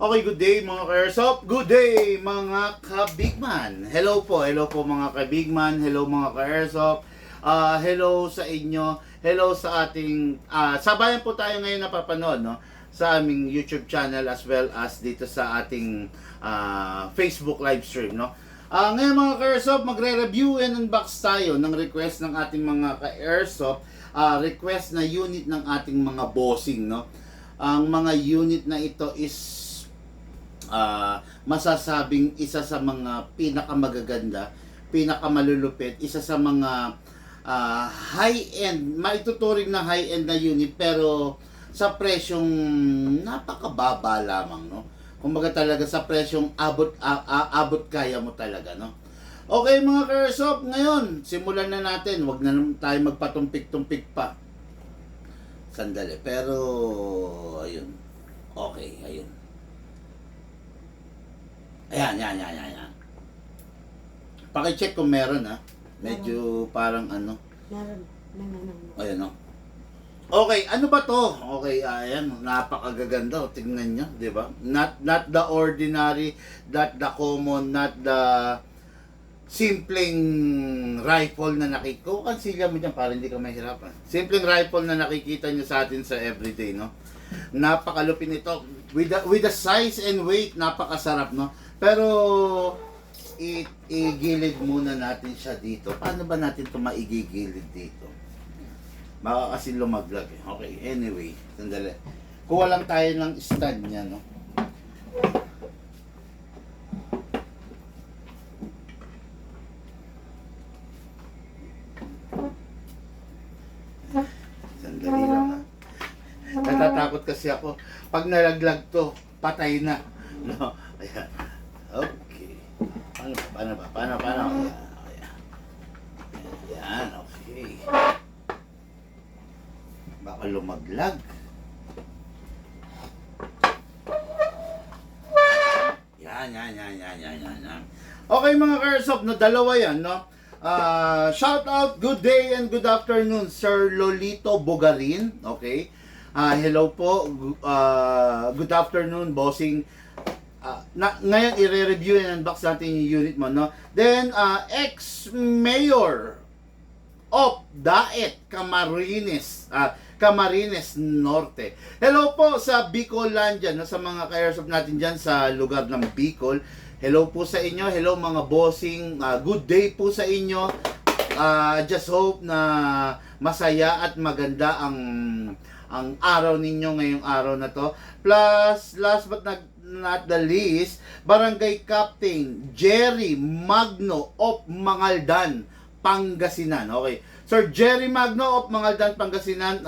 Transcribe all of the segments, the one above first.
Okay, good day mga ka-airsoft. Good day mga ka-bigman. Hello po mga ka-bigman. Hello mga ka-airsoft. Hello sa inyo. Hello sa ating sabayan po tayo ngayon napapanood, no? Sa aming YouTube channel as well as dito sa ating Facebook live stream, no? Ngayon mga ka-airsoft, magre-review and unbox tayo ng request ng ating mga ka-airsoft. Request na unit ng ating mga bossing, no? Ang mga unit na ito is masasabing isa sa mga pinakamagaganda, pinakamalulupit, isa sa mga high-end, maituturing na high-end na unit pero sa presyong napakababa lamang, no? Kumbaga talaga sa presyong abot kaya mo talaga, no? Okay mga ka-airsoft, ngayon simulan na natin. Wag na naman tayo magpatumpik-tumpik pa. Sandali, pero ayun. Okay, ayun. Ayan. Paki-check kung meron, ha. Medyo parang ano. Meron. Ayan, no. Okay, ano ba to? Okay, ayan, napakagaganda. Tingnan nyo, di ba? Not the ordinary, not the common, not the simpleng rifle na nakikita. Kung kansilya mo dyan para hindi ka mahirapan. Simpleng rifle na nakikita nyo sa atin sa everyday, no? Napakalupin ito. With the size and weight, napakasarap, no? Pero igilid muna natin siya dito. Paano ba natin ito maigigilid dito? Baka kasi lumaglag eh. Okay, anyway, sandali. Kuha lang tayo ng stand niya, no? Sandali lang, ha? Natatakot kasi ako. Pag nalaglag to, patay na. No? Ayan. Okay. Paano ba? Ayan, okay. Baka lumaglag. Yan. Okay mga ka-airsoft, no, dalawa yan, no? Shout out, good day and good afternoon, Sir Lolito Bogarin. Okay. Hello po. Good afternoon, bossing. Ngayon i-review and unbox natin yung unit mo, no? Then ex-mayor of Daet, Camarines Norte. Hello po sa Bicolandia, no? Sa mga ka-airsoft natin dyan sa lugar ng Bicol. Hello po sa inyo. Hello mga bossing. Good day po sa inyo. Just hope na masaya at maganda ang araw ninyo ngayong araw na to. Plus, last but not the least, Barangay Captain Jerry Magno of Mangaldan, Pangasinan. Okay. Sir Jerry Magno of Mangaldan, Pangasinan,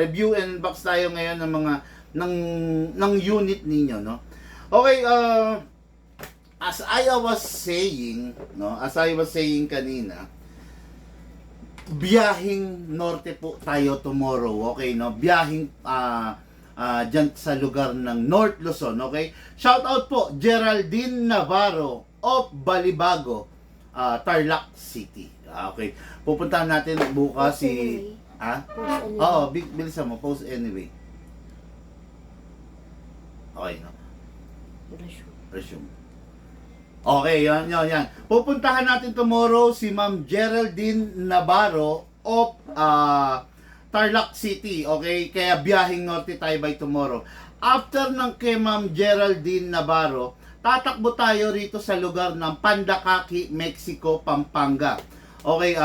review and unbox tayo ngayon ng mga ng unit ninyo, no? Okay, as I was saying kanina, biyahing norte po tayo tomorrow, okay, no? Biyahing dyan sa lugar ng North Luzon, okay? Shout out po, Geraldine Navarro of Balibago, Tarlac City. Okay. Pupuntahan natin bukas Post si... anyway. Ha? Post anyway. Oo, bilisan mo. Post anyway. Okay, no? Resume. Okay, yan. Pupuntahan natin tomorrow si Ma'am Geraldine Navarro of Tarlac City, okay? Kaya biyahing norte tayo by tomorrow. After ng kay Ma'am Geraldine Navarro, tatakbo tayo rito sa lugar ng Pandakaki, Mexico, Pampanga. Okay,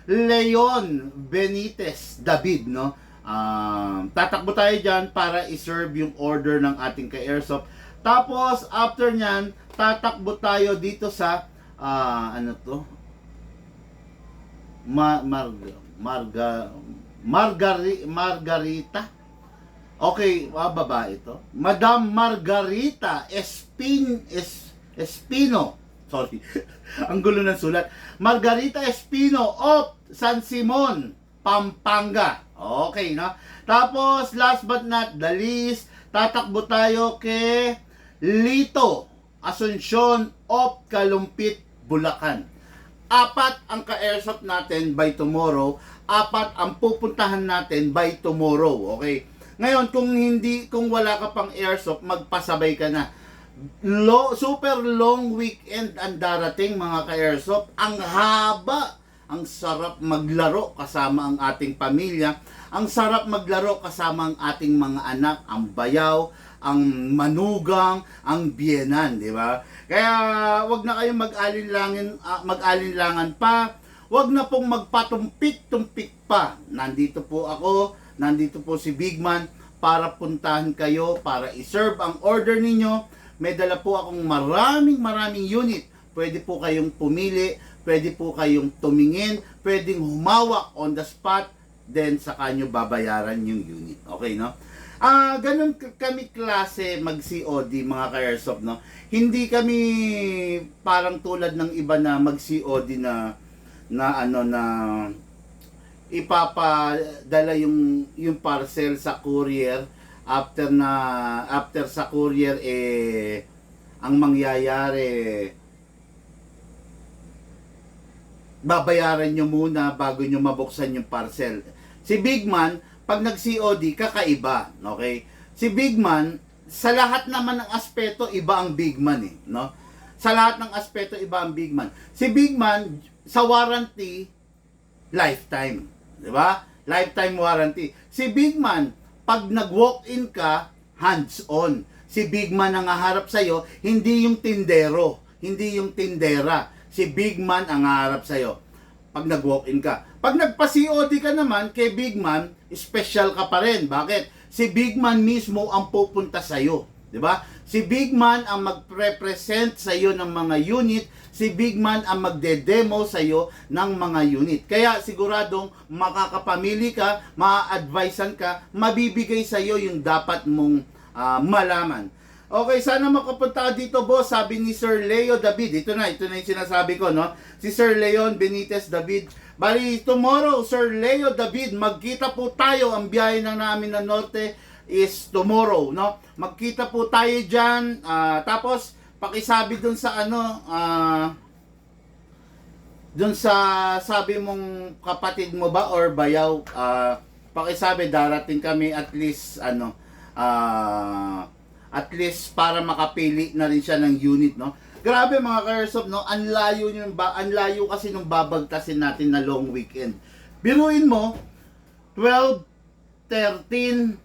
Leon Benitez David, no? Tatakbo tayo dyan para iserve yung order ng ating ka-airsoft. Tapos, after nyan, tatakbo tayo dito sa, ano to? Margarita. Okay, babae ito. Madam Margarita Espino. Sorry. Ang gulo ng sulat. Margarita Espino of San Simon, Pampanga. Okay, no? Tapos, last but not the least, tatakbo tayo kay Lito Asuncion of Kalumpit, Bulacan. 4 ang ka-airsoft natin by tomorrow. 4 ang pupuntahan natin by tomorrow. Okay? Ngayon, kung wala ka pang airsoft, magpasabay ka na. Super long weekend ang darating mga ka-airsoft. Ang haba, ang sarap maglaro kasama ang ating pamilya. Ang sarap maglaro kasama ang ating mga anak, ang bayaw, ang manugang, ang biyenan, di ba? Kaya wag na kayong mag-alinlangan pa. Wag na pong magpatumpik-tumpik pa. Nandito po ako, nandito po si Bigman para puntahan kayo, para i-serve ang order ninyo. May dala po akong maraming unit. Pwede po kayong pumili, pwede po kayong tumingin, pwedeng humawak on the spot, then saka nyo babayaran yung unit. Okay, no? Ganun kami klase mag-COD mga ka-airsoft, no? Hindi kami parang tulad ng iba na mag-COD na ipapadala yung parcel sa courier. After sa courier, ang mangyayari, babayaran nyo muna bago nyo mabuksan yung parcel. Si Bigman, pag nag-COD, kakaiba, okay? Si Bigman, sa lahat naman ng aspeto, iba ang Bigman, no? Sa lahat ng aspeto, iba ang Bigman. Si Bigman, sa warranty, lifetime, di ba? Lifetime warranty. Si Bigman, pag nag-walk-in ka, hands-on. Si Bigman ang haharap sa'yo, hindi yung tindero, hindi yung tindera. Si Bigman ang haharap sa'yo pag nag-walk-in ka. Pag nagpa-COD ka naman, kay Bigman, special ka pa rin. Bakit? Si Bigman mismo ang pupunta sa'yo. Diba? Si Bigman ang mag-represent sa'yo ng mga unit. Si Bigman ang magde-demo sa'yo ng mga unit. Kaya siguradong makakapamili ka, ma-advisean ka, mabibigay sa'yo yung dapat mong malaman. Okay, sana makapunta ka dito, boss. Sabi ni Sir Leo David. Ito na yung sinasabi ko, no? Si Sir Leon Benitez David. Bali, tomorrow, Sir Leo David, magkita po tayo. Ang biyahe na namin na norte is tomorrow, no? Magkita po tayo dyan. Tapos, pakisabi dun sa dun sa sabi mong kapatid mo ba or bayaw, pakisabi darating kami at least para makapili na rin siya ng unit, no? Grabe mga ka-airsoft, no? Ang layo kasi nung babagtasin natin na long weekend. Biruin mo 12, 13,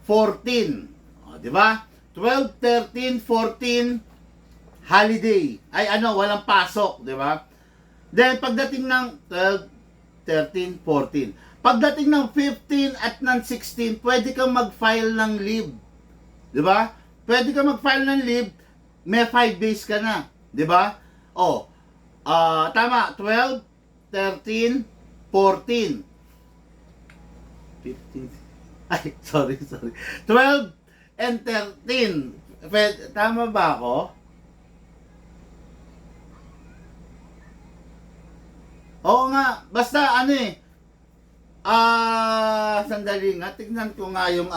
14. O, di ba? 12, 13, 14 holiday. Walang pasok, di ba? Then pagdating ng 12, 13, 14. Pagdating ng 15 at ng 16, pwede kang mag-file ng leave. Di ba? Pwede kang mag-file ng leave, may 5 days ka na, di ba? Tama, 12, 13, 14. 15. Sorry. 12 and 13. Tama ba ako? Oo nga, basta sandali nga, tignan ko nga yung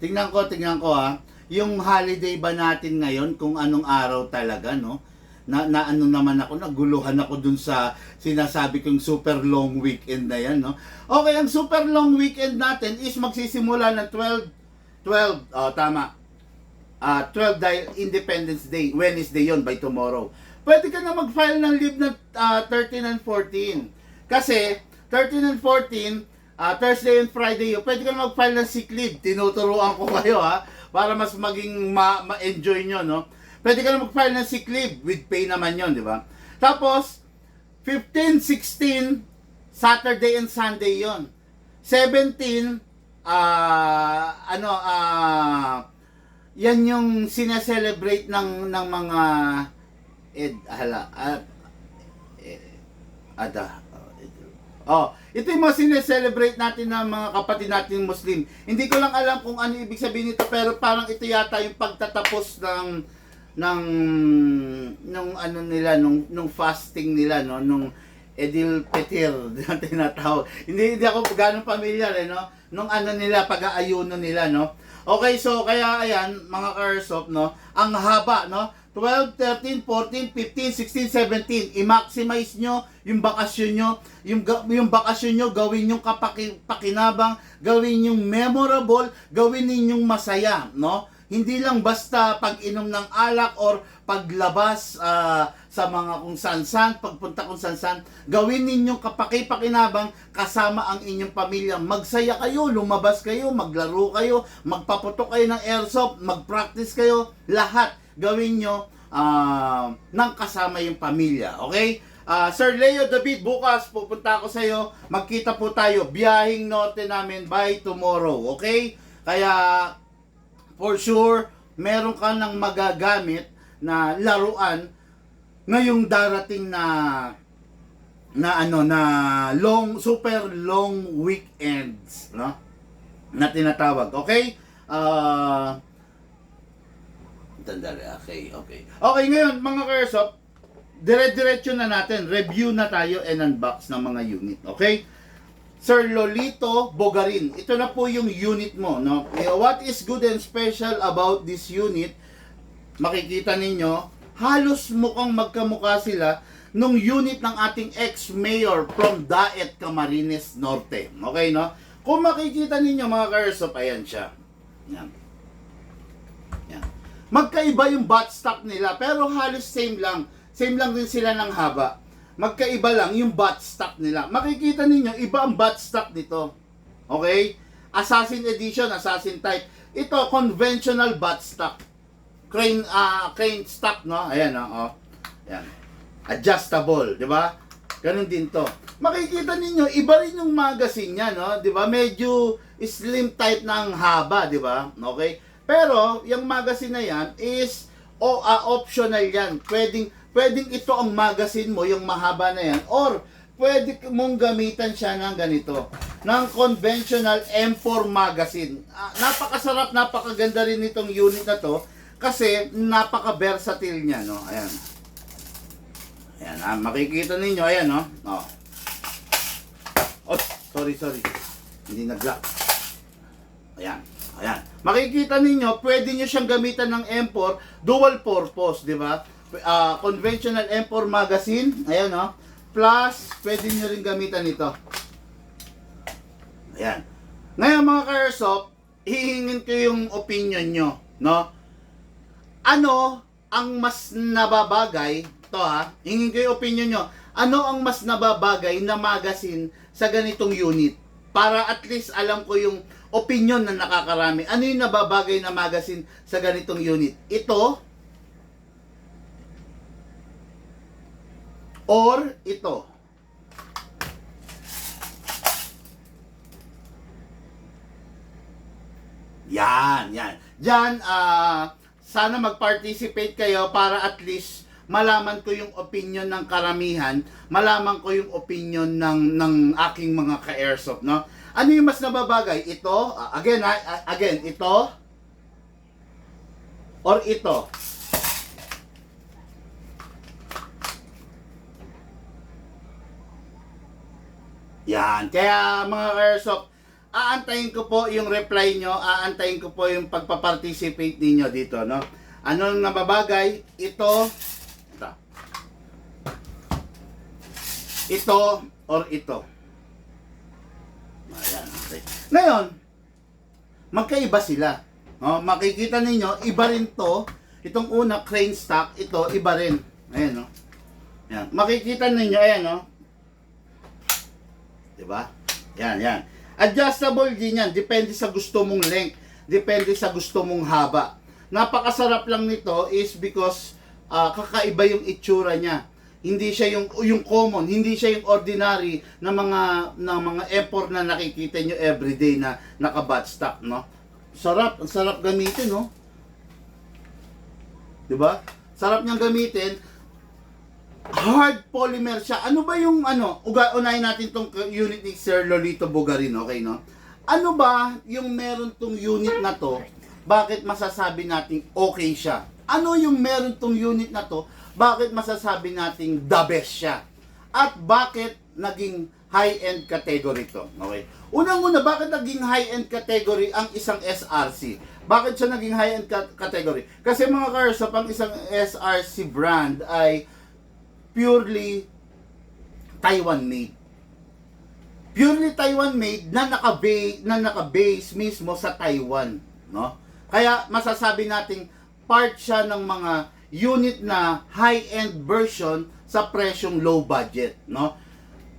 Tignan ko yung holiday ba natin ngayon, kung anong araw talaga, no? Naman ako, naguluhan ako dun sa sinasabi kong super long weekend na yan, no? Okay, ang super long weekend natin is magsisimula ng 12, tama. 12 dahil Independence Day, Wednesday yon by tomorrow. Pwede ka na mag-file ng leave ng 13 and 14. Kasi 13 and 14, Thursday and Friday, pwede ka na mag-file ng sick leave. Tinuturuan ko kayo, para mas maging ma-enjoy nyo, no? Pwede ka na mag-file ng sick leave, with pay naman yon, di ba? Tapos, 15, 16, Saturday and Sunday yon. 17, yan yung sineselebrate ng mga ito yung mga sineselebrate natin ng mga kapatid natin Muslim. Hindi ko lang alam kung ano ibig sabihin nito, pero parang ito yata yung pagtatapos nung fasting nila, no, nung Edil Petir na tinatawag. Hindi ako ganong pamilyar, no, nung pag-aayuno nila, no. Okay, so kaya ayan mga ka-airsoft, no, ang haba, no, 12, 13, 14, 15, 16, 17. I-maximize nyo yung bakasyon nyo. Yung bakasyon nyo, gawin yung pakinabang, gawin yung memorable, gawin ninyong masaya, no? Hindi lang basta pag-inom ng alak or paglabas sa mga kung san-san, pagpunta kung san-san. Gawin ninyong pakinabang kasama ang inyong pamilya. Magsaya kayo, lumabas kayo, maglaro kayo, magpaputok kayo ng airsoft, mag-practice kayo, lahat gawin nyo nang kasama yung pamilya. Okay? Sir Leo David, bukas pupunta ako sa iyo. Magkita po tayo. Biyahing norte namin by tomorrow. Okay? Kaya for sure, meron ka nang magagamit na laruan ngayong darating na super long weekends, no? Na tinatawag. Okay? Okay. Okay, ngayon mga ka-airsoft, dire-diretso na natin. Review na tayo and unbox ng mga unit. Okay? Sir Lolito Bogarin. Ito na po yung unit mo, no? What is good and special about this unit? Makikita ninyo, halos mukhang magkamukha sila nung unit ng ating ex-mayor from Daet, Camarines Norte. Okay, no? Kung makikita ninyo mga ka-airsoft, ayan siya. Yan. Magkaiba yung buttstock nila, pero halos same lang. Same lang din sila ng haba. Magkaiba lang yung buttstock nila. Makikita ninyo, iba ang buttstock nito. Okay? Assassin Edition, Assassin type. Ito, conventional buttstock. Crane stock, no? Ayan, oh. Ayan. Adjustable, di ba? Ganun din to. Makikita ninyo, iba rin yung magazine niya, no? Di ba? Medyo slim type ng haba, di ba? Okay? Pero, yung magazine na yan is optional yan. Pwedeng ito ang magazine mo, yung mahaba na yan. Or, pwede mong gamitan siya ng ganito. Ng conventional M4 magazine. Napakasarap, napakaganda rin itong unit na to. Kasi, napaka-versatile niya, no? Ayan. Ayan, makikita ninyo, ayan, no? Oh. Oh, sorry. Hindi nag-lock. Ayan. Makikita ninyo, pwede nyo siyang gamitan ng M4, dual purpose, di ba? Conventional M4 magazine, ayan, no? Plus, pwede nyo rin gamitan ito. Ayan. Ngayon mga ka-airsoft, hihingin ko yung opinion nyo, no? Ano ang mas nababagay, hingin ko yung opinion nyo, ano ang mas nababagay na magazine sa ganitong unit? Para at least alam ko yung opinion na nakakarami. Ano yung nababagay na magazine sa ganitong unit? Ito or ito? Yan. Diyan, sana mag-participate kayo para at least malaman ko yung opinion ng karamihan, malaman ko yung opinion ng aking mga ka-airsoft, no? Ano yung mas nababagay? Ito, again, ito or ito? Yan. Kaya mga airsoft, aantayin ko po yung reply nyo, aantayin ko po yung pagpa-participate ninyo dito, no? Ano ang nababagay? Ito or ito? Ayan, okay. Ngayon, magkaiba sila. No? Makikita ninyo, iba rin to. Itong una, crane stock, ito, iba rin. Ayan, no? Ayan. Makikita ninyo, ayan, no? Diba? Yan. Adjustable din yan. Depende sa gusto mong length. Depende sa gusto mong haba. Napakasarap lang nito is because kakaiba yung itsura niya. Hindi siya yung common, hindi siya yung ordinary na mga effort na nakikita nyo everyday na naka-buttstock, no? Sarap, ang sarap gamitin, no? 'Di ba? Sarap niyang gamitin. Hard polymer siya. Ano ba yung unahin natin tong unit ni Sir Lolito Bogarin, okay, no? Ano ba yung meron tong unit na to? Bakit masasabi nating okay siya? Ano yung meron tong unit na to? Bakit masasabi nating the best siya? At bakit naging high-end category to? Okay. Unang-una, bakit naging high-end category ang isang SRC? Bakit siya naging high-end category? Kasi mga karsop, ang isang SRC brand ay purely Taiwan made. Purely Taiwan made na naka-base mismo sa Taiwan, no? Kaya masasabi nating part siya ng mga unit na high-end version sa presyong low budget, no?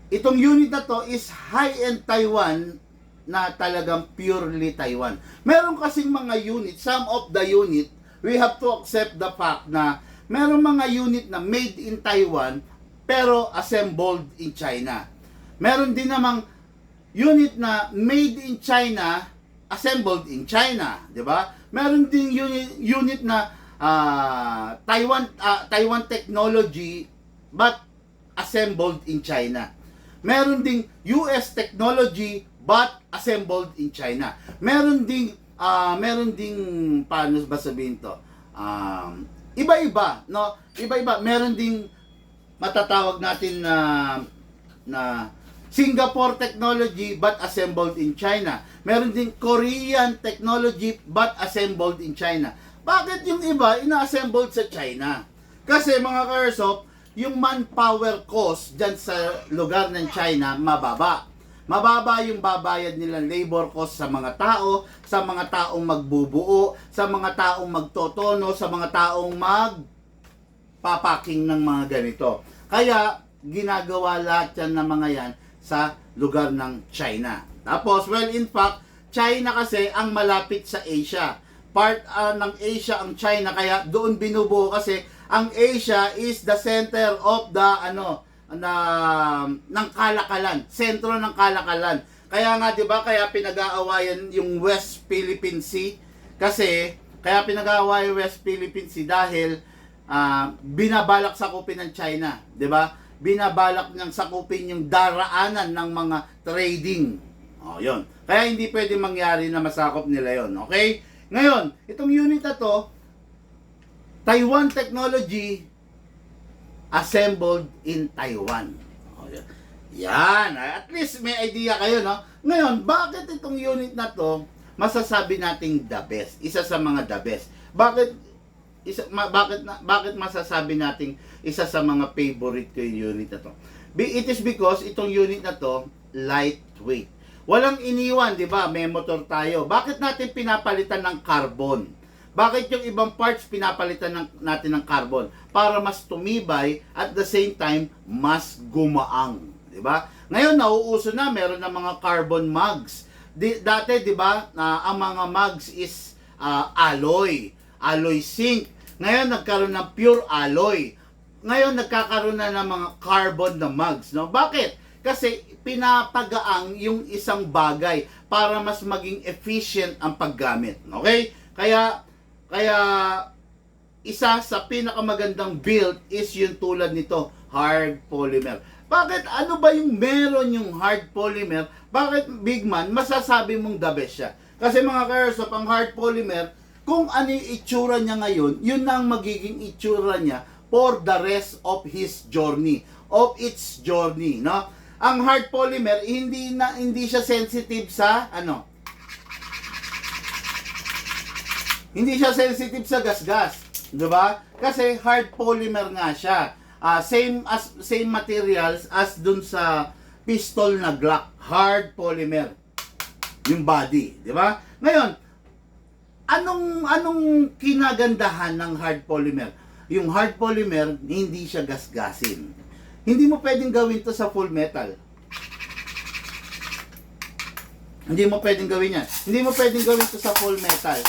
Itong unit na to is high-end Taiwan na talagang purely Taiwan. Meron kasing mga unit, some of the unit, we have to accept the fact na meron mga unit na made in Taiwan pero assembled in China. Meron din namang unit na made in China, assembled in China, 'di ba? Meron ding unit na Taiwan technology but assembled in China. Meron ding US technology but assembled in China. Meron ding paano ba sabihin to? Iba-iba, no? Iba-iba. Meron ding matatawag natin na Singapore technology but assembled in China. Meron ding Korean technology but assembled in China. Bakit yung iba ina-assembled sa China? Kasi mga karsop, yung manpower cost dyan sa lugar ng China mababa. Mababa yung babayad nilang labor cost sa mga tao, sa mga taong magbubuo, sa mga taong magtotono, sa mga taong magpapaking ng mga ganito. Kaya ginagawa lahat yan ng mga yan sa lugar ng China. Tapos, well, in fact, China kasi ang malapit sa Asia. Part ng Asia ang China, kaya doon binubuo kasi ang Asia is the center of the ng kalakalan, sentro ng kalakalan. Kaya nga 'di ba, kaya pinag-aawayan yung West Philippine Sea kasi kaya pinag-aawayan yung West Philippine Sea dahil binabalak sakupin ng China, 'di ba? Binabalak niyang sakupin yung daraanan ng mga trading. Oh, 'yon. Kaya hindi pwedeng mangyari na masakop nila 'yon, okay? Ngayon, itong unit na to, Taiwan technology assembled in Taiwan. Oh, yan. At least may idea kayo, no? Ngayon, bakit itong unit na to masasabi nating the best? Isa sa mga the best. Bakit masasabi nating isa sa mga favorite ko yung unit na to? It is because itong unit na to lightweight. Walang iniwan, di ba? May motor tayo. Bakit natin pinapalitan ng carbon? Bakit yung ibang parts pinapalitan natin ng carbon? Para mas tumibay at the same time mas gumaang, 'di ba? Ngayon nauuso na, meron na mga carbon mugs. Dati 'di ba, ang mga mugs is alloy zinc. Ngayon nagkaroon ng pure alloy. Ngayon nagkakaroon na ng mga carbon na mugs, no? Bakit? Kasi pinapagaang yung isang bagay para mas maging efficient ang paggamit. Okay? Kaya isa sa pinakamagandang build is yung tulad nito, hard polymer. Bakit? Ano ba yung meron yung hard polymer? Bakit, Big Man, masasabi mong the best siya? Kasi mga karsop, ang hard polymer, kung ano yung itsura niya ngayon, yun na ang magiging itsura niya for the rest of his journey, of its journey, no? Ang hard polymer, hindi siya sensitive sa hindi siya sensitive sa gas-gas, 'di ba? Kasi hard polymer nga siya. Same materials as dun sa pistol na Glock, hard polymer. Yung body, 'di ba? Ngayon, anong kinagandahan ng hard polymer? Yung hard polymer, hindi siya gas-gasin. Hindi mo pwedeng gawin 'to sa full metal. Hindi mo pwedeng gawin 'yan. Hindi mo pwedeng gawin 'to sa full metal.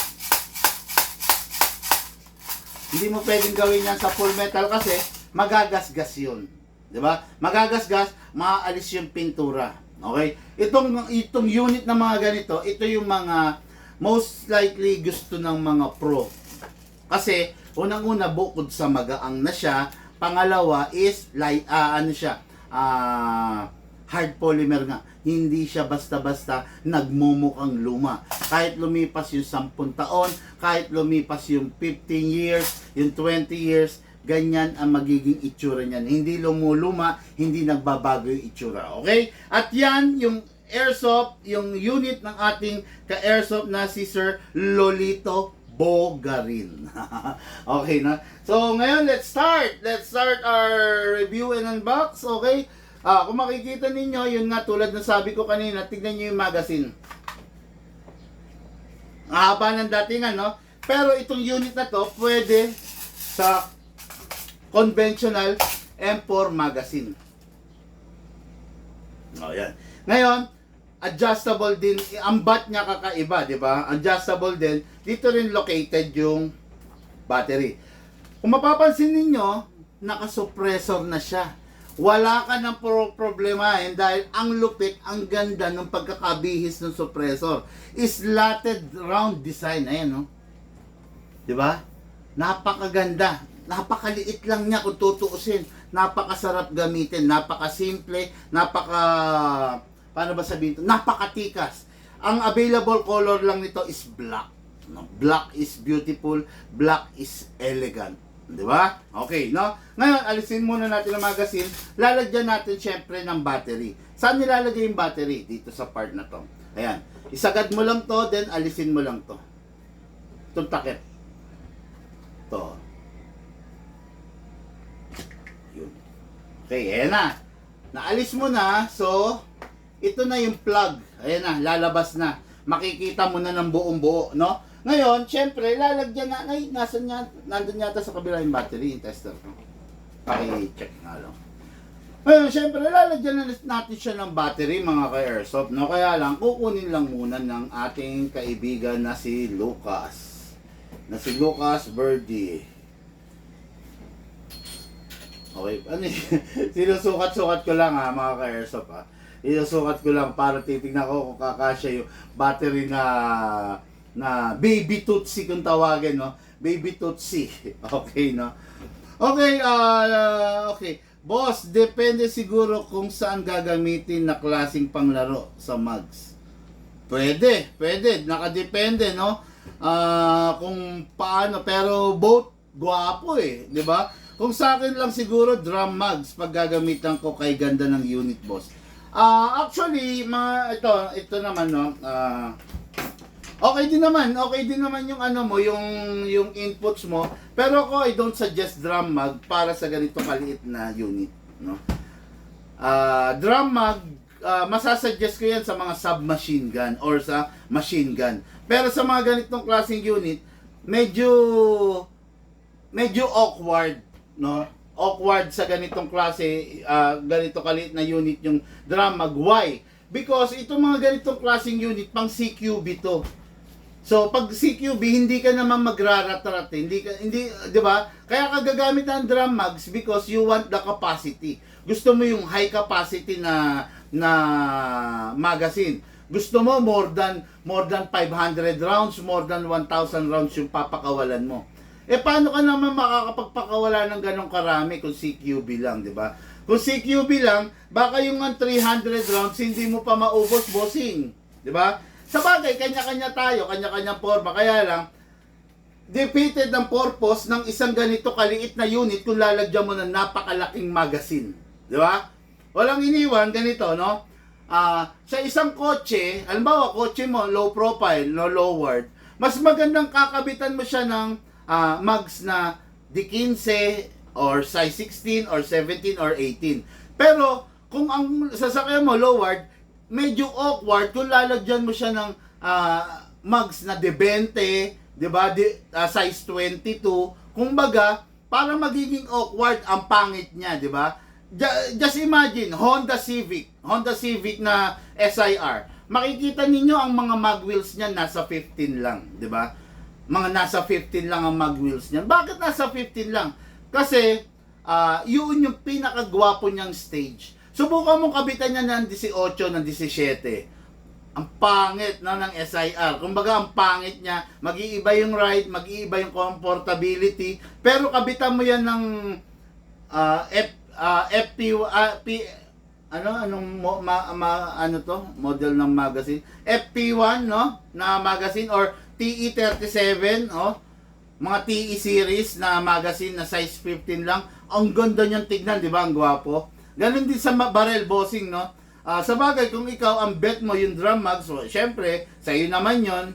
Hindi mo pwedeng gawin yan sa full metal kasi magagasgas yun. 'Di ba? Magagasgas, maaalis yung pintura. Okay? Itong unit na mga ganito, ito yung mga most likely gusto ng mga pro. Kasi unang-una bukod sa magaang na siya, pangalawa is hard polymer nga. Hindi siya basta-basta nagmumukhang luma. Kahit lumipas yung 10 taon, kahit lumipas yung 15 years, yung 20 years, ganyan ang magiging itsura niyan. Hindi lumuluma, hindi nagbabago yung itsura. Okay? At yan, yung airsoft, yung unit ng ating ka-airsoft na si Sir Lolito Bogarin. Okay na? So, ngayon, let's start. Let's start our review and unbox. Okay? Kung makikita ninyo, yun nga, tulad ng sabi ko kanina, tignan nyo yung magazine. Ang haba ng datingan, no? Pero itong unit na to, pwede sa conventional M4 magazine. O, yan. Ngayon, adjustable din. Ang bat niya kakaiba, di ba? Adjustable din. Dito rin located yung battery. Kung mapapansin ninyo, naka-suppressor na siya. Wala ka ng problemahin dahil ang lupit, ang ganda ng pagkakabihis ng suppressor. Slatted round design. Ayan, no? Di ba? Napakaganda. Napakaliit lang niya kung tutuusin. Napakasarap gamitin. Napakasimple. Paano ba sabihin ito? Napakatikas. Ang available color lang nito is black. No? Black is beautiful. Black is elegant. Di ba? Okay, no? Ngayon, alisin muna natin ang magazine. Lalagyan natin syempre ng battery. Saan nilalagay yung battery? Dito sa part na to. Ayan. Isagad mo lang to, then alisin mo lang to. Itong takip. To. Yun. Okay, ayan na. Naalis mo na, so, ito na yung plug. Ayan na, lalabas na. Makikita mo na ng buong buo, no? Ngayon, syempre, lalagyan na, ay, nandun yata sa kabila yung battery, yung tester ko. Paki-check nga lang. Ngayon, syempre, lalagyan na natin siya ng battery, mga ka-airsoft, no? Kaya lang, kukunin lang muna ng ating kaibigan na si Lucas. Birdie. Okay, ano sinusukat-sukat ko lang ha, mga ka-airsoft ha. Sinusukat ko lang para titignan ko kung kakasya yung battery na baby Tootsie kung tawagin, no? Baby Tootsie. Okay, no? Okay, okay. Boss, depende siguro kung saan gagamitin na klaseng panglaro sa mugs. Pwede. Nakadepende, no? Kung paano, pero both guwapo eh, di ba? Kung sa akin lang siguro drum mugs pag gagamitan ko kay ganda ng unit, boss. Actually, ito naman, no? Okay din naman yung ano mo, yung inputs mo. Pero ako, I don't suggest drum mag para sa ganito kaliit na unit, no? Drum mag, masasuggest ko yan sa mga submachine gun or sa machine gun. Pero sa mga ganitong klaseng unit, medyo awkward, no? Awkward sa ganitong klase, ganito kaliit na unit yung drum mag. Why? Because itong mga ganitong klaseng unit, pang CQB to. So, pag CQB, hindi ka naman magrarat-rat, hindi, di ba? Kaya ka gagamit ng drum mags because you want the capacity. Gusto mo yung high capacity na magazine. Gusto mo more than 500 rounds, more than 1,000 rounds yung papakawalan mo. Paano ka naman makakapagpakawala ng ganong karami kung CQB lang, di ba? Kung CQB lang, baka yung 300 rounds hindi mo pa maubos, bossing, di ba? Sa bagay, kanya-kanya tayo, kanya-kanyang forma. Kaya lang, defeated ang purpose ng isang ganito kaliit na unit kung lalagyan mo ng napakalaking magazine. Di ba? Walang iniwan, ganito, no? Sa isang kotse, halimbawa, kotse mo, low profile, no lowered, mas magandang kakabitan mo siya ng mags na D15 or size 16 or 17 or 18. Pero, kung ang sasakyan mo lowered, medyo awkward kung lalagyan mo siya ng mugs na D20, di ba? Size 22. Kumbaga, para magiging awkward ang pangit niya, di ba? Just imagine, Honda Civic na SIR. Makikita ninyo ang mga mag wheels niya nasa 15 lang, di ba? Mga nasa 15 lang ang mag wheels niya. Bakit nasa 15 lang? Kasi yun yung pinakagwapo niyang stage. Subukan mong kabitan niya ng 18, ng 17. Ang pangit na ng SIR. Kumbaga, ang pangit niya. Mag-iiba yung ride, mag-iiba yung comfortability. Pero kabitan mo yan ng model ng magazine? FP1, no? Na magazine or TE37, oh. Mga TE series na magazine na size 15 lang. Ang ganda niyang tignan, di ba? Ang gwapo. Ganun din sa barrel bossing, no? Sa bagay, kung ikaw ang bet mo yung drum mag, so syempre, sa iyo naman yon,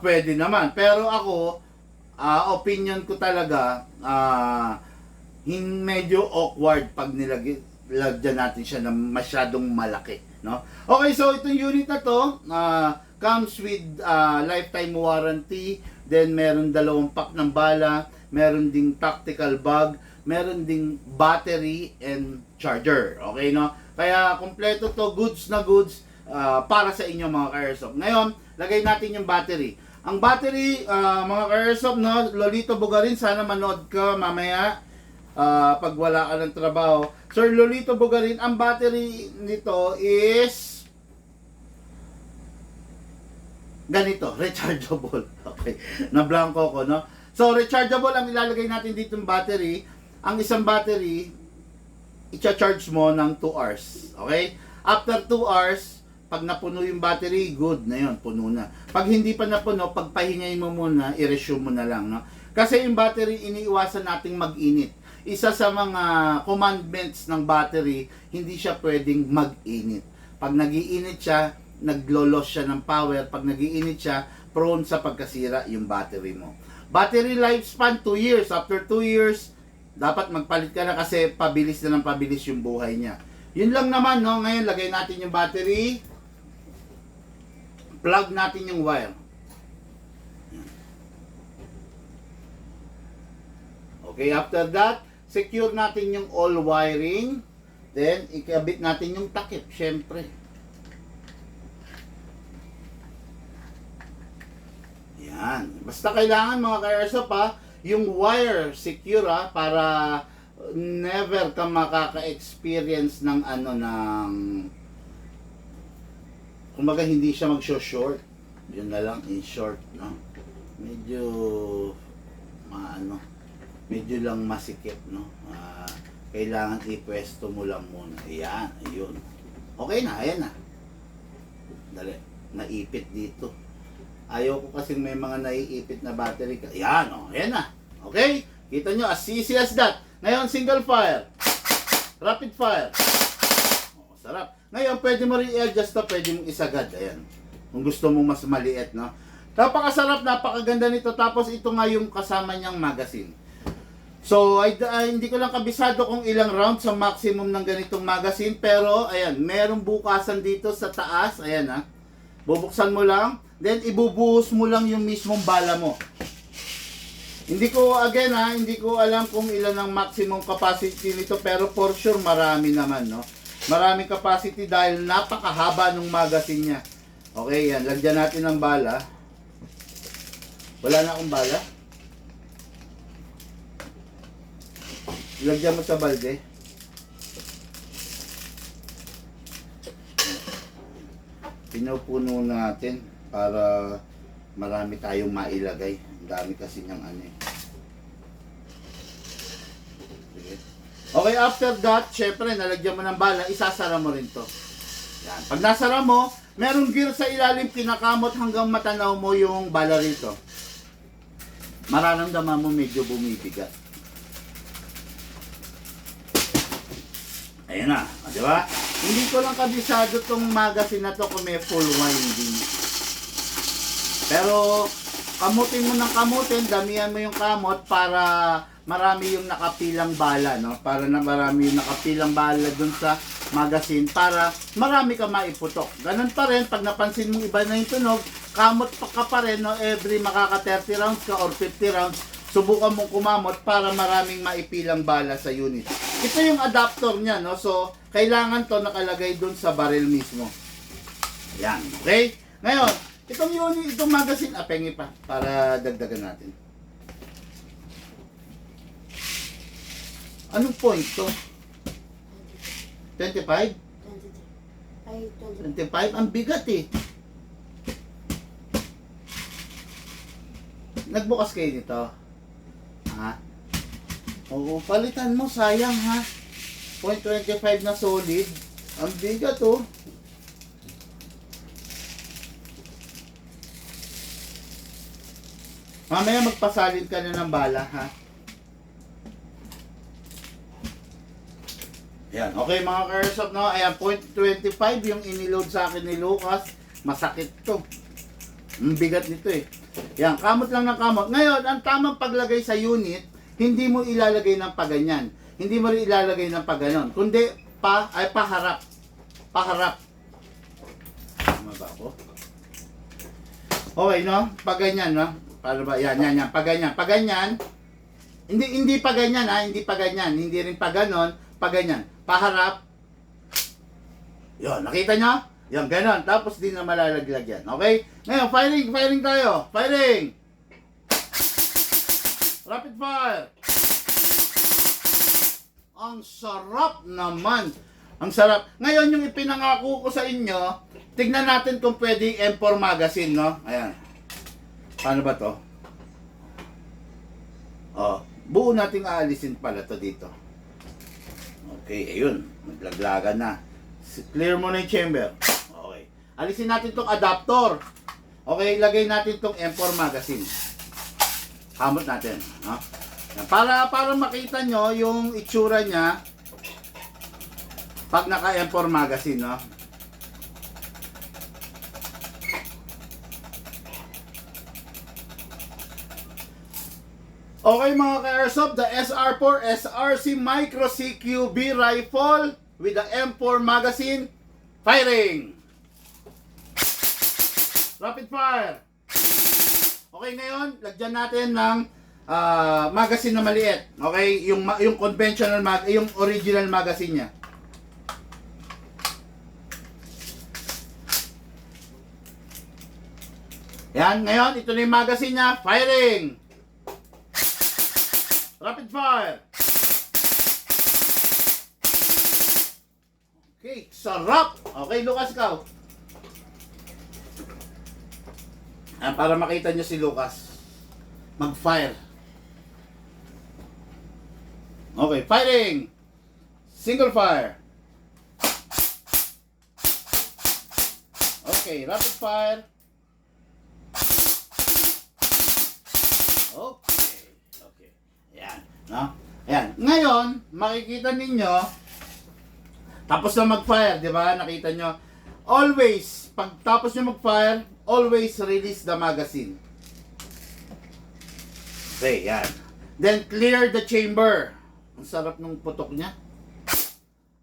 pwede naman. Pero ako, opinion ko talaga, medyo awkward pag nilagyan natin siya na masyadong malaki. No? Okay, so itong unit na to, comes with lifetime warranty, then meron 2 pack ng bala, meron ding tactical bag, meron ding battery and charger. Okay, no? Kaya kompleto to, goods na goods para sa inyo mga ka-airsoft. Ngayon, lagay natin yung battery. Ang battery, mga ka-airsoft, no, Lolito Bugarin, sana manood ka mamaya pag wala ka ng trabaho. Sir Lolito Bugarin, ang battery nito is ganito, rechargeable. Okay, na-blanco ko, no? So, rechargeable ang ilalagay natin dito ng battery. Ang isang battery, i-charge mo ng 2 hours. Okay? After 2 hours, pag napuno yung battery, good na yun, puno na. Pag hindi pa napuno, pagpahingayin mo muna, i-resume mo na lang. No? Kasi yung battery, iniiwasan nating mag-init. Isa sa mga commandments ng battery, hindi siya pwedeng mag-init. Pag nag-iinit siya, naglo-loss siya ng power. Pag nag-iinit siya, prone sa pagkasira yung battery mo. Battery lifespan, 2 years. After 2 years, dapat magpalit ka na kasi pabilis na ng pabilis yung buhay niya. Yun lang naman, no? Ngayon, lagay natin yung battery. Plug natin yung wire. Okay, after that, secure natin yung all wiring. Then, ikabit natin yung takip, syempre. Yan. Basta kailangan mga ka-airsoft yung wire secure para never ka makaka-experience ng kumbaga hindi siya mag-short. Yun na lang, in short, no? Medyo medyo lang masikip, no? Kailangan ipwesto mo lang muna. Ayan, ayun. Okay na, ayan na. Dali, naipit dito. Ayaw ko kasi may mga naiipit na battery. Ayan, ayan na. Okay? Kita nyo, as easy as that. Ngayon, single fire. Rapid fire. Sarap. Ngayon, pwede mo rin i-adjust to, pwede mong isagad. Ayan. Kung gusto mo mas maliit, no? Napakasarap, napakaganda nito. Tapos ito nga yung kasama niyang magazine. So, hindi ko lang kabisado kung ilang rounds sa maximum ng ganitong magazine. Pero, ayan, merong bukasan dito sa taas. Ayan, bubuksan mo lang. Then, ibubuhos mo lang yung mismong bala mo. Hindi ko alam kung ilan ang maximum capacity nito. Pero for sure, marami naman, no? Maraming capacity dahil napakahaba ng magazine niya. Okay, yan. Lagyan natin ng bala. Wala na akong bala. Lagyan mo sa balde. Pinupuno natin para marami tayong mailagay. Ang dami kasi niyang Sige. Okay, after that, syempre, nalagyan mo ng bala, isasara mo rin to. Yan. Pag nasara mo, merong gear sa ilalim, kinakamot hanggang matanaw mo yung bala rito. Mararamdaman mo medyo bumibigat. Ayan na, di ba? Hindi ko lang kabisado tong magazine na to kung may full winding. Pero, kamutin mo ng kamutin, damihan mo yung kamot para marami yung nakapilang bala, no? Para na marami yung nakapilang bala dun sa magazine para marami ka maiputok. Ganun pa rin, pag napansin mong iba na yung tunog, kamot pa rin, no? Every makaka 30 rounds ka or 50 rounds, subukan mong kumamot para maraming maipilang bala sa unit. Ito yung adapter niya, no? So, kailangan to nakalagay dun sa barrel mismo. Yan, okay? Ngayon, itong unit, itong magazine, pengi pa para dagdagan natin. Anong point to? 25? 25? Ang bigat eh. Nagbukas kayo nito? Ha? Oo, palitan mo, sayang ha. 0.25 na solid. Ang bigat oh. Mamaya magpasalin ka na ng bala ha. Ayan, okay mga ka-airsoft, no? Ayan, 0.25 yung iniload sa akin ni Lucas. Masakit to. Ang bigat nito eh. Ayan, kamot lang ng kamot. Ngayon, ang tamang paglagay sa unit, hindi mo ilalagay ng paganyan. Hindi mo rin ilalagay ng paganon. Kundi, paharap. Paharap. Tama ba ako? Okay, no? Paganyan, no? Paano ba? Yan. Paganyan. Paganyan. Hindi pa ganyan, ha? Hindi pa ganyan. Hindi rin pa ganon. Paganyan. Paharap. Yun, nakita nyo? Yan, ganon. Tapos di na malalaglag yan. Okay? Ngayon, firing tayo. Firing! Rapid fire! Ang sarap naman. Ang sarap. Ngayon, yung ipinangako ko sa inyo, tignan natin kung pwede M4 magazine, no? Ayan. Paano ba to? Oh, buo nating aalisin pala to dito. Okay, ayun. Naglaglagan na. Clear mo na yung chamber. Okay. Alisin natin tong adapter. Okay, ilagay natin tong M4 magazine. Hamot natin. No? Para makita nyo yung itsura niya pag naka M4 magazine, no? Okay mga ka-airsoft, the SR4 SRC Micro CQB rifle with the M4 magazine, firing! Rapid fire! Okay, ngayon, lagyan natin ng magazine na maliit. Okay, yung conventional yung original magazine niya. Yan, ngayon, ito na yung magazine niya, firing! Rapid fire! Okay, sarap! Okay, Lucas, ikaw. Para makita nyo si Lucas. Mag-fire. Okay, firing! Single fire. Okay, rapid fire. Okay. Ayan. No? Ayan. Ngayon, makikita ninyo, tapos na mag-fire, di ba? Nakita nyo. Always, pag tapos nyo mag-fire, always release the magazine. Okay, yan. Then, clear the chamber. Ang sarap ng putok niya.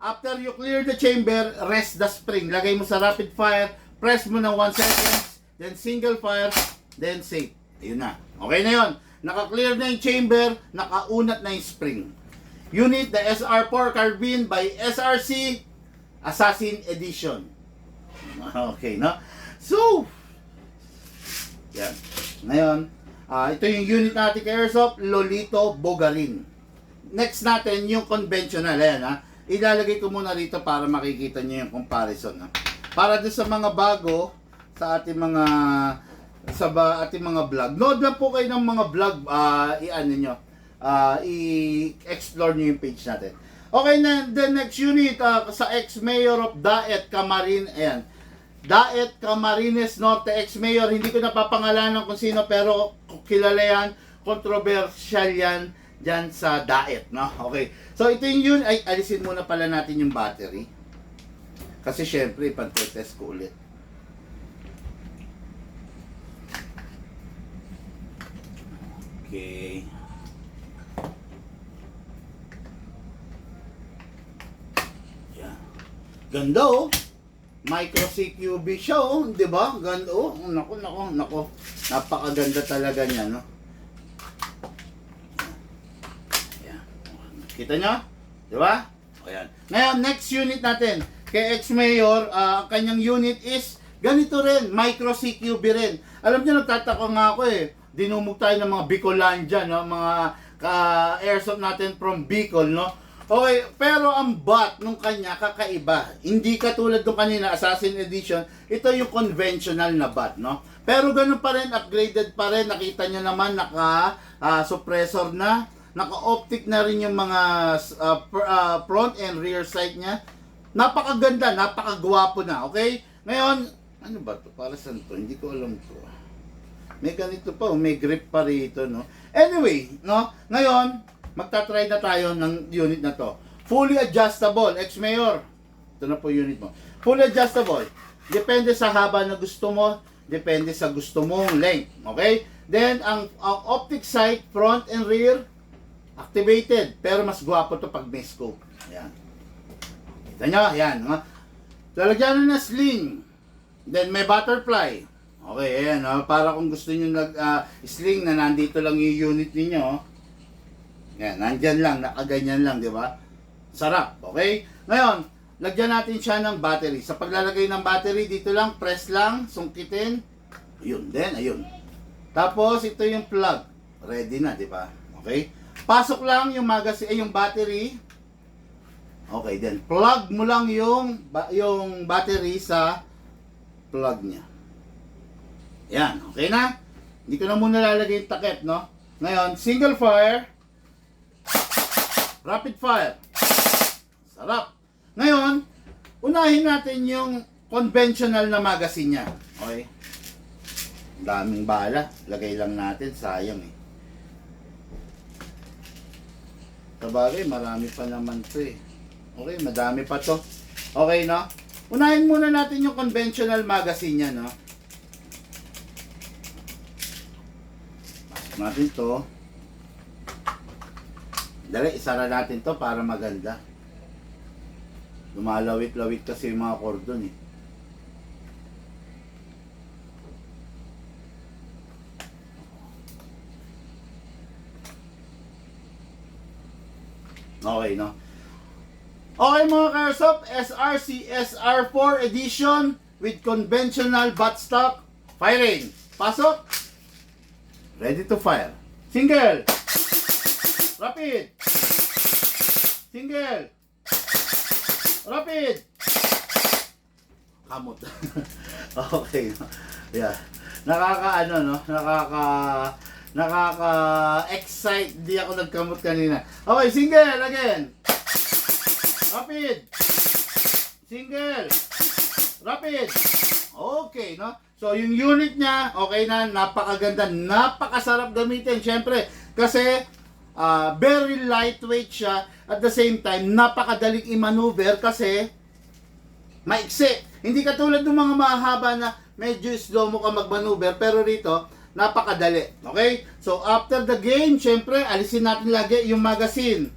After you clear the chamber, rest the spring. Lagay mo sa rapid fire, press mo ng 1 second, then single fire, then safe. Ayun na. Okay na yun. Naka-clear na yung chamber, nakaunat na yung spring. Unit, the SR4 carbine by SRC Assassin Edition. Okay, no? So, yan. Ngayon, ito yung unit natin kay Airsoft, Lolito Bogarin. Next natin, yung conventional. Ayan, ha? Ilalagay ko muna rito para makikita nyo yung comparison. Ha? Para doon sa mga bago, sa ating mga ating mga vlog. Nood lang po kayo ng mga vlog, i-explore nyo yung page natin. Okay, na the next unit, sa ex-mayor of Daet, Camarines, ayan. Daet, Camarines Norte, ex-mayor, hindi ko napapangalanan kung sino, pero kilala yan, controversial yan, dyan sa Daet, no? Okay. So, ito yung yun, ay, alisin muna pala natin yung battery. Kasi syempre, ipag-test ko ulit. Okay. Yan. Ganda oh. Micro CQB siya oh, 'di ba? Ganda oh. Nako. Napakaganda talaga niya, no? Ayan. Kita nyo? 'Di ba? Ayan. Ngayon, next unit natin. Kay ex-mayor, ang kanyang unit is ganito rin, Micro CQB rin. Alam niyo, nagtataka nga ako eh. Dinumog tayo ng mga Bicolandia, no? Mga airsoft natin from Bicol, no? Okay, pero ang butt nung kanya kakaiba. Hindi katulad nung kanina, Assassin Edition. Ito yung conventional na butt, no? Pero ganun pa rin, upgraded pa rin. Nakita nyo naman, naka-suppressor na. Naka-optic na rin yung mga front and rear sight niya. Napakaganda, napakagwapo na, okay? Ngayon, ano ba to? Para saan to? Hindi ko alam to. May ganito pa, may grip pa rito, no? Anyway, no? Ngayon, magta-try na tayo ng unit na to. Fully adjustable, ex-mayor. Ito na po unit mo. Fully adjustable. Depende sa haba na gusto mo, depende sa gusto mong length. Okay? Then, ang optic sight, front and rear, activated. Pero mas gwapo to pag may scope. Ayan. Kita nyo? Ayan. Lalagyan na sling. Then, may butterfly. Okay, ayan. Para kung gusto nyo sling na nandito lang yung unit ninyo. Ayan, nandyan lang, nakaganyan lang, di ba? Sarap, okay? Ngayon, lagyan natin siya ng battery. Sa paglalagay ng battery, dito lang, press lang, sungkitin. Ayun, then, ayun. Tapos, ito yung plug. Ready na, di ba? Okay? Pasok lang yung magazine, yung battery. Okay, then, plug mo lang yung battery sa plug niya. Yan, okay na? Hindi ko na muna lalagay yung takip, no? Ngayon, single fire. Rapid fire. Sarap. Ngayon, unahin natin yung conventional na magazine niya. Okay? Daming bala. Lagay lang natin. Sayang eh. Sabagay, marami pa naman to eh. Okay, madami pa to. Okay, no? Unahin muna natin yung conventional magazine niya, no? Pasok natin to. Dali, isara natin to para maganda. Lumalawit-lawit kasi yung mga cordon eh. Okay, no? Okay mga ka-airsoft, SRC SR4 edition with conventional buttstock firing. Pasok. Ready to fire. Single. Rapid. Single. Rapid. Kamot. Okay. Yeah. Nakaka-ano, no? Nakaka-excite. Di ako nagkamot kanina. Okay, single again. Rapid. Single. Rapid. Okay, no? So, yung unit niya, okay na, napakaganda, napakasarap gamitin. Siyempre, kasi very lightweight siya. At the same time, napakadaling i-maneuver kasi maiksi. Hindi katulad ng mga mahaba na medyo slow mo ka mag-maneuver, pero rito, napakadali. Okay? So, after the game, syempre, alisin natin lagi yung magazine.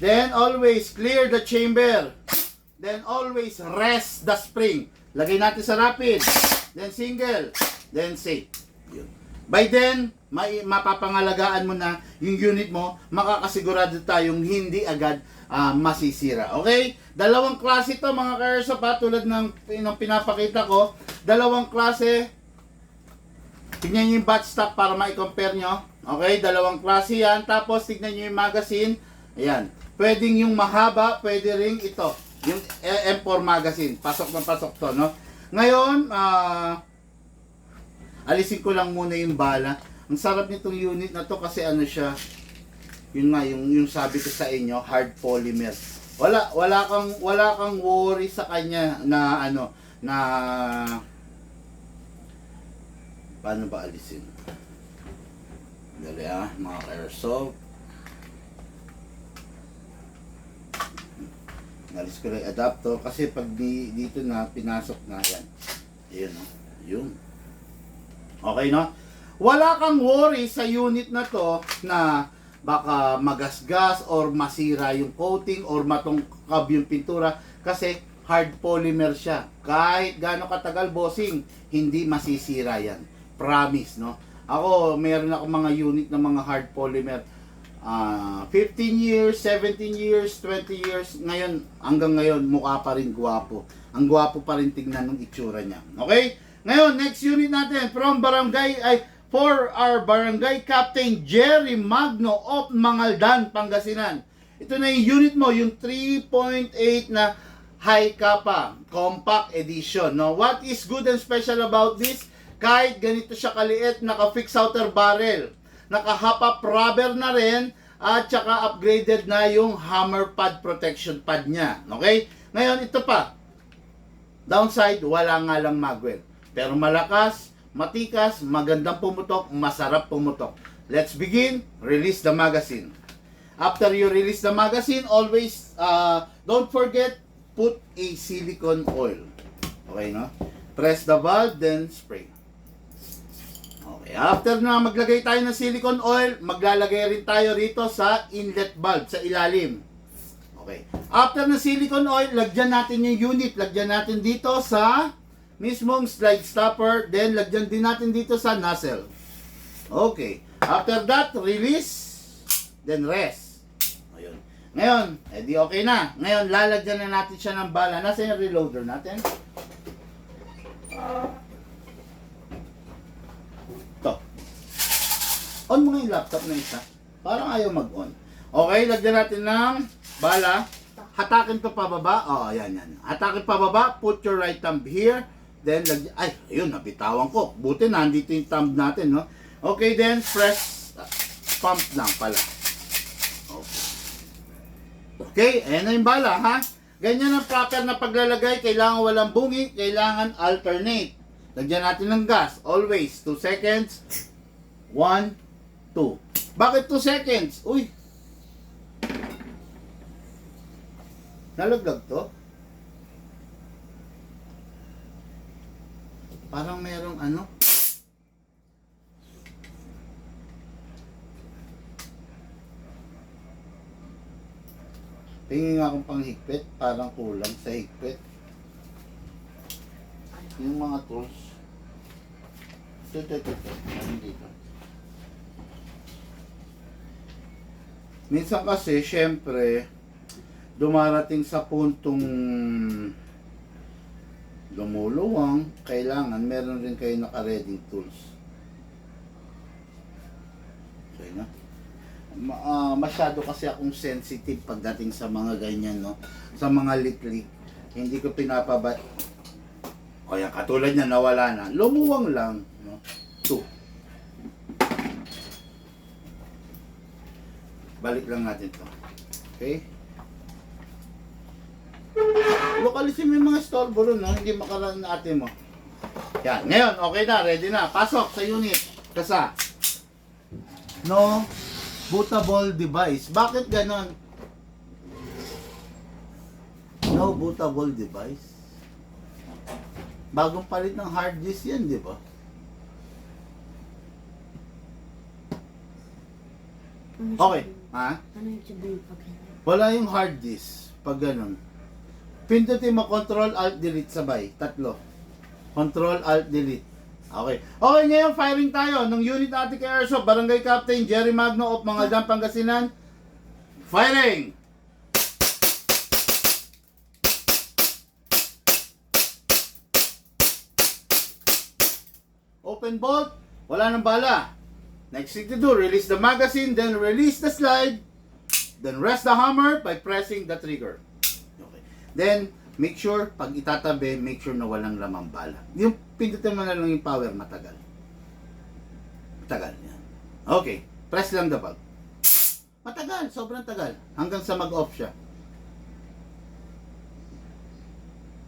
Then, always clear the chamber. Then, always rest the spring. Lagay natin sa rapid. Then, single. Then, safe. Yun. By then, mapapangalagaan mo na yung unit mo, makakasigurado tayong hindi agad masisira. Okay? Dalawang klase ito mga ka-airsoft tulad ng pinapakita ko. Dalawang klase. Tignan nyo yung buttstock para ma-compare nyo. Okay? Dalawang klase yan. Tapos, tignan nyo yung magazine. Ayan. Pwedeng yung mahaba, pwede ring ito. Yung M4 magazine. Pasok na pasok to, no? Ngayon, alisin ko lang muna yung bala. Ang sarap nitong unit na to kasi ano siya, yun nga, yung sabi ko sa inyo, hard polymer. Wala kang worry sa kanya na ano, na paano ba alisin? Dali mga ka-airsoft. Nalis ko lang yung adapter kasi pag dito na pinasok na yan. Ayun, no? Yun. Okay, no? Wala kang worry sa unit na to na baka magasgas or masira yung coating or matungkab yung pintura kasi hard polymer siya. Kahit gaano katagal bossing, hindi masisira yan. Promise, no? Ako, meron ako mga unit na mga hard polymer. 15 years, 17 years, 20 years, ngayon, hanggang ngayon, mukha pa rin gwapo. Ang gwapo pa rin tignan ng itsura niya. Okay? Ngayon, next unit natin, from for our Barangay Captain Jerry Magno of Mangaldan, Pangasinan. Ito na yung unit mo, yung 3.8 na high kappa, compact edition. No? What is good and special about this? Kahit ganito siya kaliit, naka-fix outer barrel. Naka-hop-up rubber na rin at saka upgraded na yung hammer pad protection pad niya. Okay? Ngayon, ito pa. Downside, wala nga lang magwell. Pero malakas, matikas, magandang pumutok, masarap pumutok. Let's begin. Release the magazine. After you release the magazine, always, don't forget, put a silicone oil. Okay, no? Press the valve, then spray. Okay, after na maglagay tayo ng silicone oil, maglalagay rin tayo rito sa inlet valve, sa ilalim. Okay. After na silicone oil, lagyan natin yung unit. Lagyan natin dito sa mismong slide stopper. Then, lagyan din natin dito sa nozzle. Okay. After that, release. Then, rest. Ayun. Ngayon, edi okay na. Ngayon, lalagyan na natin siya ng bala. Nasa yung reloader natin? Ito. On mo nga yung laptop na isa. Parang ayaw mag-on. Okay, lagyan natin ng bala. Hatakin to pababa. Oh, yan. Hatakin pababa. Put your right thumb here. Then, lagyan. Ay, ayun, nabitawan ko. Buti, nandito yung thumb natin, no? Okay, then, press. Pump lang pala. Okay. Okay, ayan na yung bala, ha? Ganyan ang proper na paglalagay. Kailangan walang bungi. Kailangan alternate. Lagyan natin ng gas. Always. 2 seconds. 1, 2. Bakit 2 seconds? Uy. Nalaglag to? Parang merong ano? Tingin nga akong panghigpit. Parang kulang sa higpit. Yung mga tools. Ito. Dito. Minsan kasi, syempre, dumarating sa puntong lumuluwang, kailangan meron rin kayo naka-ready tools. Okay na? Masyado kasi akong sensitive pagdating sa mga ganyan, no? Sa mga litlik. Hindi ko pinapaba. O yan, katulad niya, nawala na. Lumuwang lang, no? 2. Balik lang natin to. Okay? Lokalisin mo yung mga storbo ron, no? Hindi makalaan na ate mo. Yan. Ngayon, okay na. Ready na. Pasok sa unit. Kasa. No bootable device. Bakit ganon? No bootable device. Bagong palit ng hard disk yan, di ba? Okay. Ha? Ano yung sabihin pag Wala yung hard disk. Pag ganon. Pindutin mo Control Alt Delete sabay. 3. Control Alt Delete. Okay. Okay, ngayon firing tayo ng unit natin kay Airsoft. Barangay Captain Jerry Magno of Mangaldan, Pangasinan. Firing! Open bolt. Wala nang bala. Next thing to do, release the magazine, then release the slide. Then rest the hammer by pressing the trigger. Okay. Then, make sure, pag itatabi, make sure na walang lamang bala. Yung pindutin mo na lang yung power, matagal. Matagal. Yan. Okay. Press lang the valve. Matagal. Sobrang tagal. Hanggang sa mag-off siya.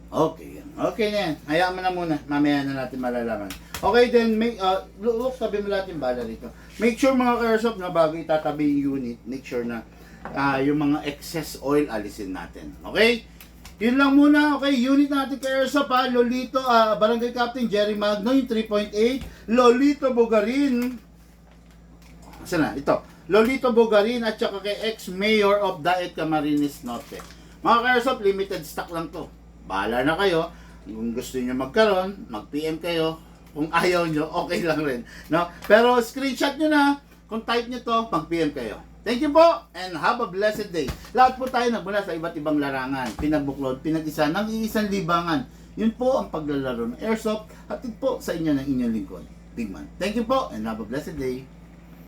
Okay. Yan. Okay na yan. Hayaan mo na muna. Mamaya na natin malalaman. Okay, then, look, tabi mo natin bala rito. Make sure mga ka-airsoft na bago itatabi yung unit, make sure na yung mga excess oil alisin natin. Okay? Yun lang muna, okay, unit natin kay Airsoft ha, Lolito, Barangay Captain Jerry Magno, yung 3.8, Lolito Bogarin, saan na, ito, Lolito Bogarin at saka kay ex-mayor of Daet Camarines Norte. Mga ka-Airsoft, limited stock lang to. Bahala na kayo, kung gusto niyo magkaroon, mag-PM kayo, kung ayaw nyo, okay lang rin. No? Pero screenshot nyo na, kung type nyo to, mag-PM kayo. Thank you po and have a blessed day. Lahat po tayo nagmula sa iba't ibang larangan, pinagbuklod, pinag-isa ng iisang libangan. Yun po ang paglalaro ng Airsoft. Hatid po sa inyo ng inyong lingkod, Big Man. Thank you po and have a blessed day.